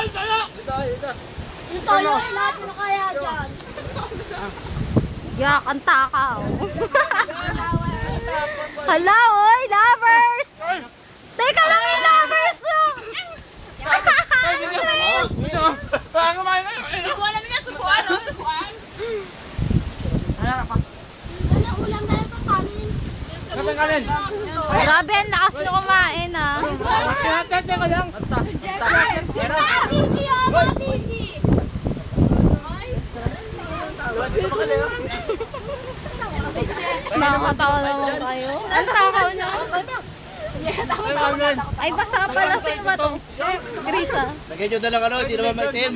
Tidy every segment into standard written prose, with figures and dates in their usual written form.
Ito yung lahat na kaya dyan. Yak, ang takaw. Hala, oy, lovers! Teka lang yung lovers, no? Subuan namin niya, subuan, no? Subuan. Dala, ulam na ito kanin. Grabe, ang lakas nyo kumain, ah. Teka lang. Mga Titi, oh, mga Titi. Nakakatawa naman kayo. Ang takaw nyo. Ay, basa pala. Sino ba to? Grisa. Lagyan nyo dalang ano, hindi naman maitim.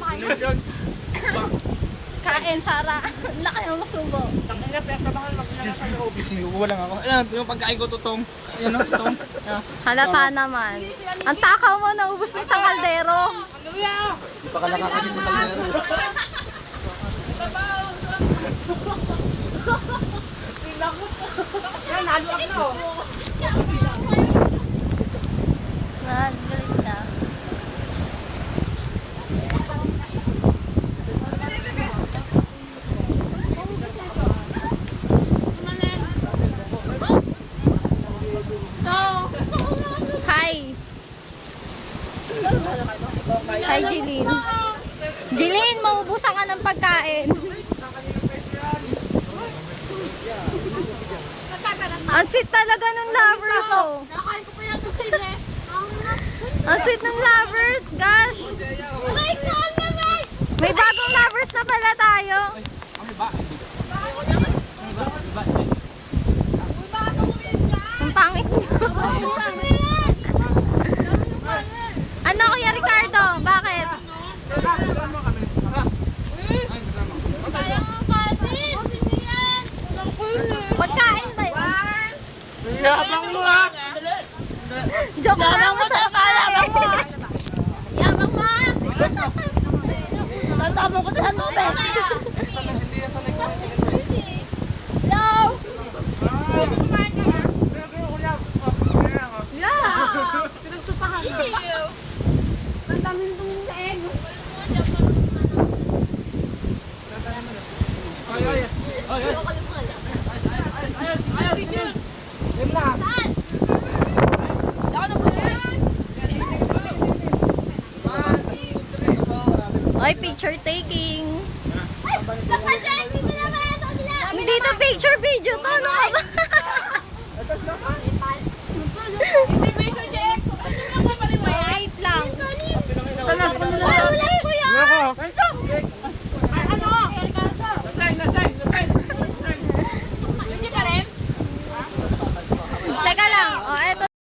Kain, Sara. Laki ng masubo. Sinubo lang ako. Ayan, yung pagkain ko tutong. Ayan o, tutong. Halata naman. Ang takaw mo, naubos mo isang kaldero. Hindi pa ka nakakakit ng talmero. Galit na. Hi! Hi, Jeline. Jeline, maubusan ka ng pagkain. Ang sweet talaga ng lovers, oh. Nakain ko pa yan ito sila. Ang sweet ng lovers, gosh. Aray ko, naman! May bagong lovers na pala tayo. Ang pangit niyo. Ano, Kuya Ricardo? Bakit? Pagkain ba yun? Yabang mo ha! Joke lang mo sa Yabang mo! Yabang mo! Tatapon ko sa tubig. Hello! Yeah! Pinagsupahan na. Ang daming tong leeg. Oy, picture taking. Ay! Hindi ko naman ito. Hindi to picture video to. Ano ka ba?